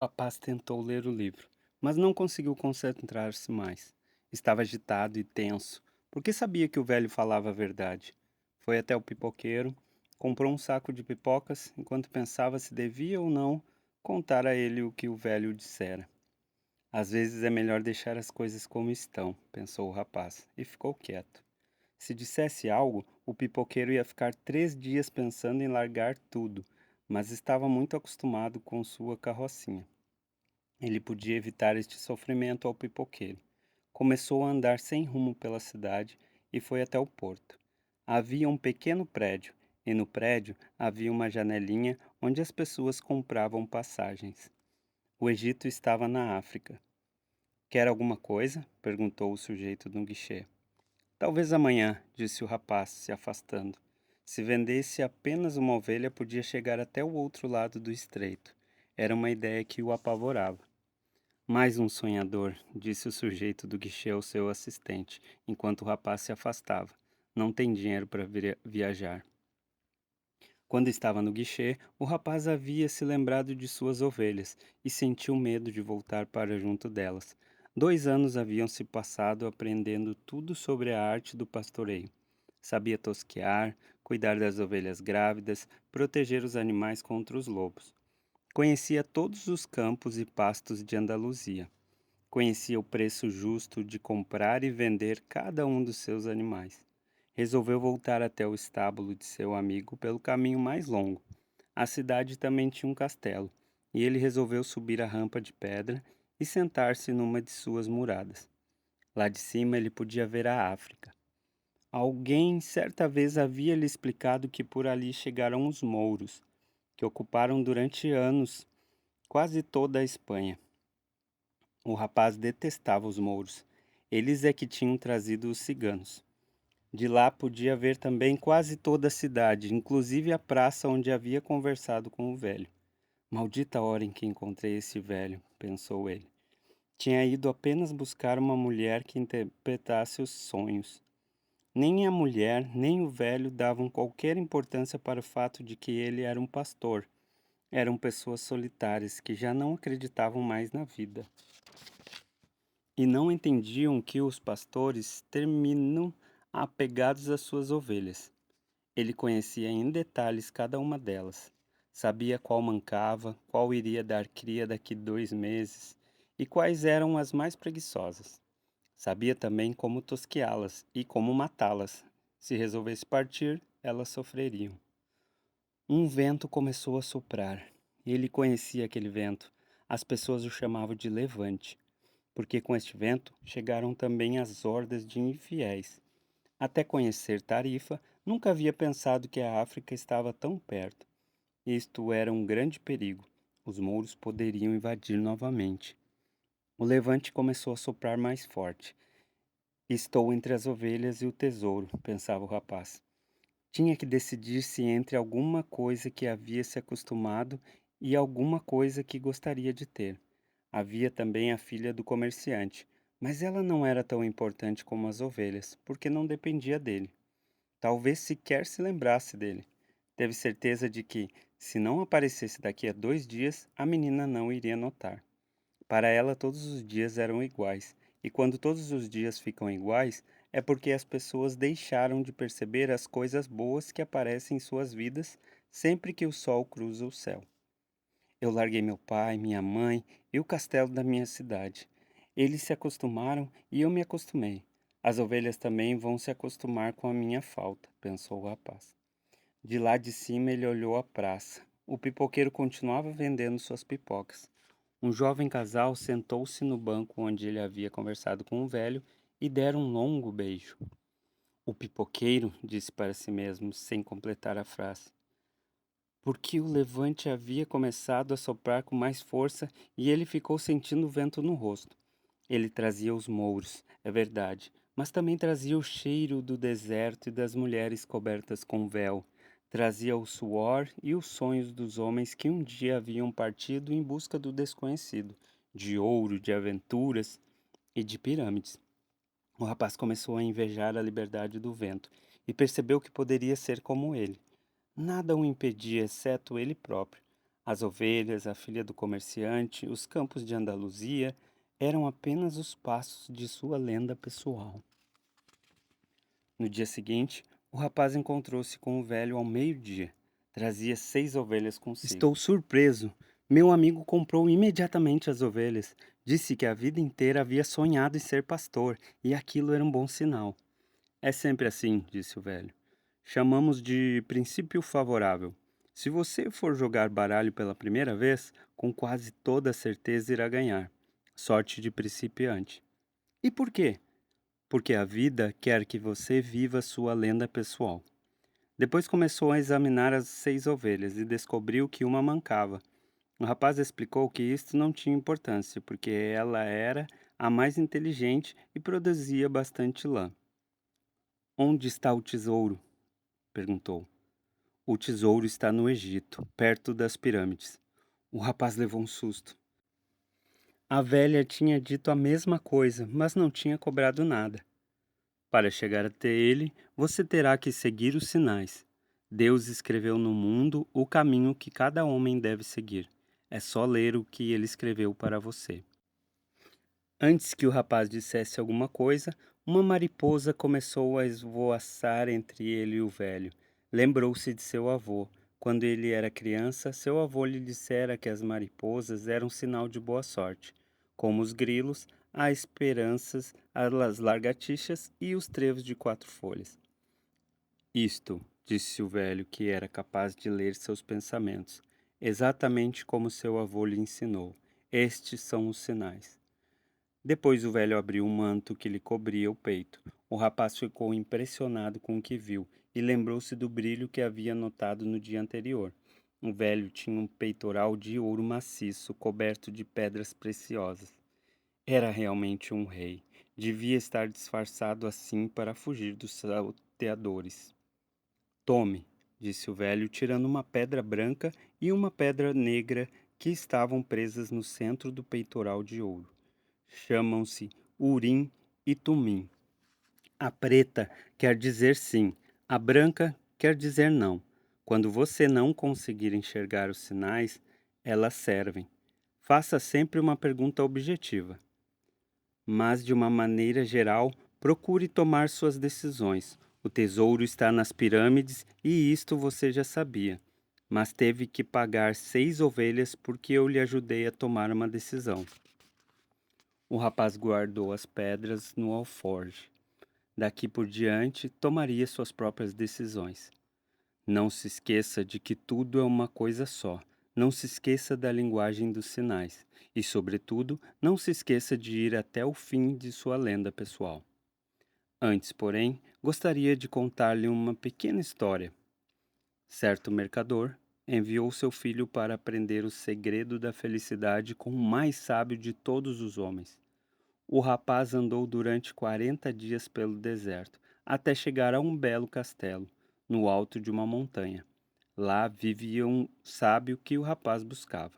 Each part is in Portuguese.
O rapaz tentou ler o livro, mas não conseguiu concentrar-se mais. Estava agitado e tenso, porque sabia que o velho falava a verdade. Foi até o pipoqueiro, comprou um saco de pipocas, enquanto pensava se devia ou não contar a ele o que o velho dissera. Às vezes é melhor deixar as coisas como estão, pensou o rapaz, e ficou quieto. Se dissesse algo, o pipoqueiro ia ficar 3 dias pensando em largar tudo, mas estava muito acostumado com sua carrocinha. Ele podia evitar este sofrimento ao pipoqueiro. Começou a andar sem rumo pela cidade e foi até o porto. Havia um pequeno prédio, e no prédio havia uma janelinha onde as pessoas compravam passagens. O Egito estava na África. Quer alguma coisa? Perguntou o sujeito no guichê. Talvez amanhã, disse o rapaz, se afastando. Se vendesse apenas uma ovelha, podia chegar até o outro lado do estreito. Era uma ideia que o apavorava. Mais um sonhador, disse o sujeito do guichê ao seu assistente, enquanto o rapaz se afastava. Não tem dinheiro para viajar. Quando estava no guichê, o rapaz havia se lembrado de suas ovelhas e sentiu medo de voltar para junto delas. 2 anos haviam se passado aprendendo tudo sobre a arte do pastoreio. Sabia tosquear, cuidar das ovelhas grávidas, proteger os animais contra os lobos. Conhecia todos os campos e pastos de Andaluzia. Conhecia o preço justo de comprar e vender cada um dos seus animais. Resolveu voltar até o estábulo de seu amigo pelo caminho mais longo. A cidade também tinha um castelo, e ele resolveu subir a rampa de pedra e sentar-se numa de suas muradas. Lá de cima ele podia ver a África. Alguém certa vez havia lhe explicado que por ali chegaram os mouros, que ocuparam durante anos quase toda a Espanha. O rapaz detestava os mouros. Eles é que tinham trazido os ciganos. De lá podia ver também quase toda a cidade, inclusive a praça onde havia conversado com o velho. Maldita hora em que encontrei esse velho, pensou ele. Tinha ido apenas buscar uma mulher que interpretasse os sonhos. Nem a mulher, nem o velho davam qualquer importância para o fato de que ele era um pastor. Eram pessoas solitárias que já não acreditavam mais na vida. E não entendiam que os pastores terminam apegados às suas ovelhas. Ele conhecia em detalhes cada uma delas. Sabia qual mancava, qual iria dar cria daqui 2 meses e quais eram as mais preguiçosas. Sabia também como tosqueá-las e como matá-las. Se resolvesse partir, elas sofreriam. Um vento começou a soprar. Ele conhecia aquele vento. As pessoas o chamavam de levante, porque com este vento chegaram também as hordas de infiéis. Até conhecer Tarifa, nunca havia pensado que a África estava tão perto. Isto era um grande perigo. Os mouros poderiam invadir novamente. O levante começou a soprar mais forte. Estou entre as ovelhas e o tesouro, pensava o rapaz. Tinha que decidir-se entre alguma coisa que havia se acostumado e alguma coisa que gostaria de ter. Havia também a filha do comerciante, mas ela não era tão importante como as ovelhas, porque não dependia dele. Talvez sequer se lembrasse dele. Teve certeza de que, se não aparecesse daqui a 2 dias, a menina não iria notar. Para ela, todos os dias eram iguais, e quando todos os dias ficam iguais, é porque as pessoas deixaram de perceber as coisas boas que aparecem em suas vidas sempre que o sol cruza o céu. Eu larguei meu pai, minha mãe e o castelo da minha cidade. Eles se acostumaram e eu me acostumei. As ovelhas também vão se acostumar com a minha falta, pensou o rapaz. De lá de cima ele olhou a praça. O pipoqueiro continuava vendendo suas pipocas. Um jovem casal sentou-se no banco onde ele havia conversado com o velho e deram um longo beijo. O pipoqueiro disse para si mesmo, sem completar a frase, porque o levante havia começado a soprar com mais força e ele ficou sentindo o vento no rosto. Ele trazia os mouros, é verdade, mas também trazia o cheiro do deserto e das mulheres cobertas com véu. Trazia o suor e os sonhos dos homens que um dia haviam partido em busca do desconhecido, de ouro, de aventuras e de pirâmides. O rapaz começou a invejar a liberdade do vento e percebeu que poderia ser como ele. Nada o impedia, exceto ele próprio. As ovelhas, a filha do comerciante, os campos de Andaluzia eram apenas os passos de sua lenda pessoal. No dia seguinte, o rapaz encontrou-se com o velho ao meio-dia. Trazia 6 ovelhas consigo. Estou surpreso. Meu amigo comprou imediatamente as ovelhas. Disse que a vida inteira havia sonhado em ser pastor, e aquilo era um bom sinal. É sempre assim, disse o velho. Chamamos de princípio favorável. Se você for jogar baralho pela primeira vez, com quase toda certeza irá ganhar. Sorte de principiante. E por quê? Porque a vida quer que você viva sua lenda pessoal. Depois começou a examinar as 6 ovelhas e descobriu que uma mancava. O rapaz explicou que isto não tinha importância, porque ela era a mais inteligente e produzia bastante lã. Onde está o tesouro? Perguntou. O tesouro está no Egito, perto das pirâmides. O rapaz levou um susto. A velha tinha dito a mesma coisa, mas não tinha cobrado nada. Para chegar até ele, você terá que seguir os sinais. Deus escreveu no mundo o caminho que cada homem deve seguir. É só ler o que ele escreveu para você. Antes que o rapaz dissesse alguma coisa, uma mariposa começou a esvoaçar entre ele e o velho. Lembrou-se de seu avô. Quando ele era criança, seu avô lhe dissera que as mariposas eram sinal de boa sorte. Como os grilos, há esperanças, as lagartixas e os trevos de 4 folhas. Isto, disse o velho, que era capaz de ler seus pensamentos, exatamente como seu avô lhe ensinou. Estes são os sinais. Depois o velho abriu um manto que lhe cobria o peito. O rapaz ficou impressionado com o que viu e lembrou-se do brilho que havia notado no dia anterior. O velho tinha um peitoral de ouro maciço, coberto de pedras preciosas. Era realmente um rei. Devia estar disfarçado assim para fugir dos salteadores. Tome, disse o velho, tirando uma pedra branca e uma pedra negra que estavam presas no centro do peitoral de ouro. Chamam-se Urim e Tumim. A preta quer dizer sim, a branca quer dizer não. Quando você não conseguir enxergar os sinais, elas servem. Faça sempre uma pergunta objetiva. Mas, de uma maneira geral, procure tomar suas decisões. O tesouro está nas pirâmides e isto você já sabia. Mas teve que pagar 6 ovelhas porque eu lhe ajudei a tomar uma decisão. O rapaz guardou as pedras no alforje. Daqui por diante, tomaria suas próprias decisões. Não se esqueça de que tudo é uma coisa só. Não se esqueça da linguagem dos sinais. E, sobretudo, não se esqueça de ir até o fim de sua lenda pessoal. Antes, porém, gostaria de contar-lhe uma pequena história. Certo mercador enviou seu filho para aprender o segredo da felicidade com o mais sábio de todos os homens. O rapaz andou durante 40 dias pelo deserto, até chegar a um belo castelo, no alto de uma montanha. Lá vivia um sábio que o rapaz buscava.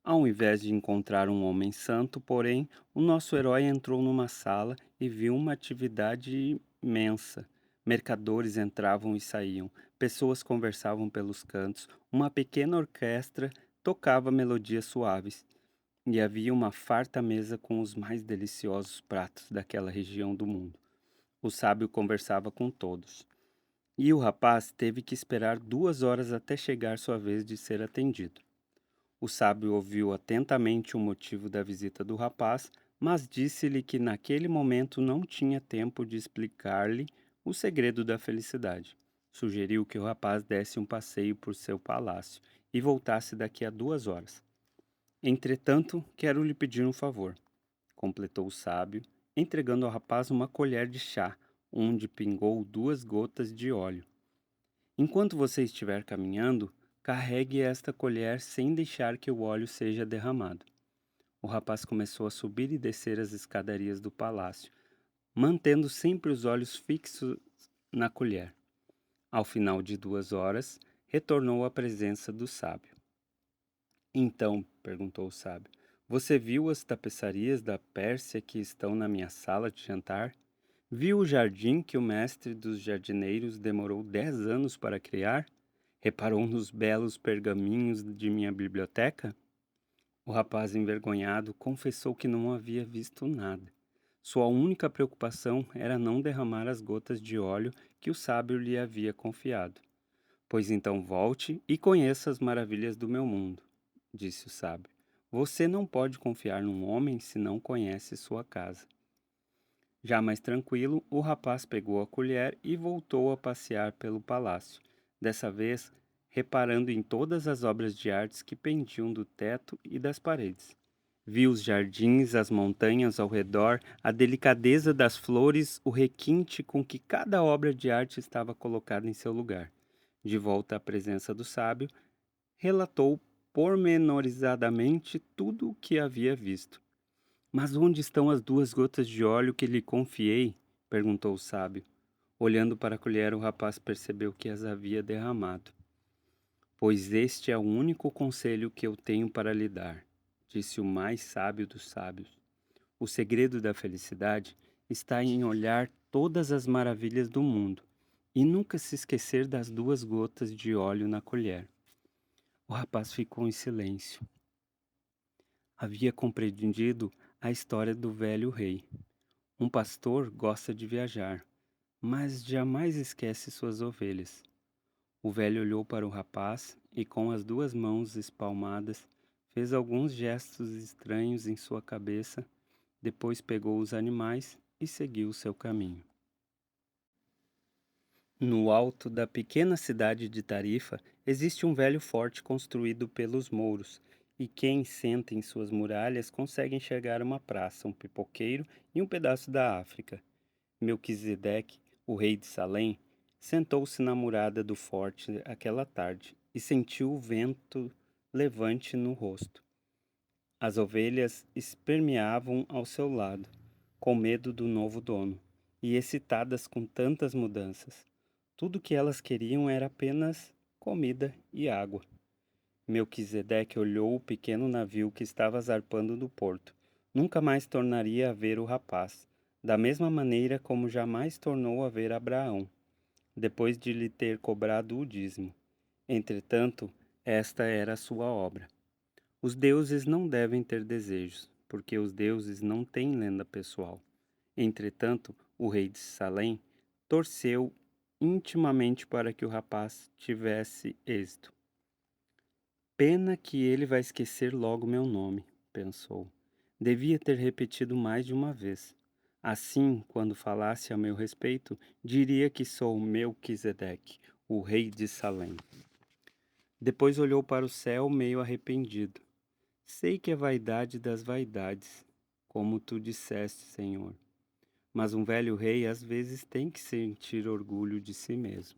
Ao invés de encontrar um homem santo, porém, o nosso herói entrou numa sala e viu uma atividade imensa. Mercadores entravam e saíam, pessoas conversavam pelos cantos, uma pequena orquestra tocava melodias suaves. E havia uma farta mesa com os mais deliciosos pratos daquela região do mundo. O sábio conversava com todos. E o rapaz teve que esperar 2 horas até chegar sua vez de ser atendido. O sábio ouviu atentamente o motivo da visita do rapaz, mas disse-lhe que naquele momento não tinha tempo de explicar-lhe o segredo da felicidade. Sugeriu que o rapaz desse um passeio por seu palácio e voltasse daqui a 2 horas. Entretanto, quero lhe pedir um favor, completou o sábio, entregando ao rapaz uma colher de chá, onde pingou 2 gotas de óleo. Enquanto você estiver caminhando, carregue esta colher sem deixar que o óleo seja derramado. O rapaz começou a subir e descer as escadarias do palácio, mantendo sempre os olhos fixos na colher. Ao final de 2 horas, retornou à presença do sábio. Então, perguntou o sábio, você viu as tapeçarias da Pérsia que estão na minha sala de jantar? Viu o jardim que o mestre dos jardineiros demorou 10 anos para criar? Reparou nos belos pergaminhos de minha biblioteca? O rapaz, envergonhado, confessou que não havia visto nada. Sua única preocupação era não derramar as gotas de óleo que o sábio lhe havia confiado. Pois então volte e conheça as maravilhas do meu mundo, disse o sábio. Você não pode confiar num homem se não conhece sua casa. Já mais tranquilo, o rapaz pegou a colher e voltou a passear pelo palácio, dessa vez reparando em todas as obras de artes que pendiam do teto e das paredes. Viu os jardins, as montanhas ao redor, a delicadeza das flores, o requinte com que cada obra de arte estava colocada em seu lugar. De volta à presença do sábio, relatou pormenorizadamente tudo o que havia visto. Mas onde estão as 2 gotas de óleo que lhe confiei? Perguntou o sábio. Olhando para a colher, o rapaz percebeu que as havia derramado. Pois este é o único conselho que eu tenho para lhe dar, disse o mais sábio dos sábios. O segredo da felicidade está em olhar todas as maravilhas do mundo e nunca se esquecer das 2 gotas de óleo na colher. O rapaz ficou em silêncio. Havia compreendido a história do velho rei. Um pastor gosta de viajar, mas jamais esquece suas ovelhas. O velho olhou para o rapaz e, com as 2 mãos espalmadas, fez alguns gestos estranhos em sua cabeça, depois pegou os animais e seguiu seu caminho. No alto da pequena cidade de Tarifa existe um velho forte construído pelos mouros, e quem senta em suas muralhas consegue enxergar uma praça, um pipoqueiro e um pedaço da África. Melquisedeque, o rei de Salém, sentou-se na murada do forte aquela tarde e sentiu o vento levante no rosto. As ovelhas espermeavam ao seu lado, com medo do novo dono, e excitadas com tantas mudanças. Tudo o que elas queriam era apenas comida e água. Melquisedeque olhou o pequeno navio que estava zarpando do porto. Nunca mais tornaria a ver o rapaz, da mesma maneira como jamais tornou a ver Abraão, depois de lhe ter cobrado o dízimo. Entretanto, esta era a sua obra. Os deuses não devem ter desejos, porque os deuses não têm lenda pessoal. Entretanto, o rei de Salém torceu intimamente para que o rapaz tivesse êxito. Pena que ele vai esquecer logo meu nome, pensou. Devia ter repetido mais de uma vez. Assim, quando falasse a meu respeito, diria que sou Melquisedeque, o rei de Salém. Depois olhou para o céu meio arrependido. Sei que é vaidade das vaidades, como tu disseste, Senhor. Mas um velho rei às vezes tem que sentir orgulho de si mesmo.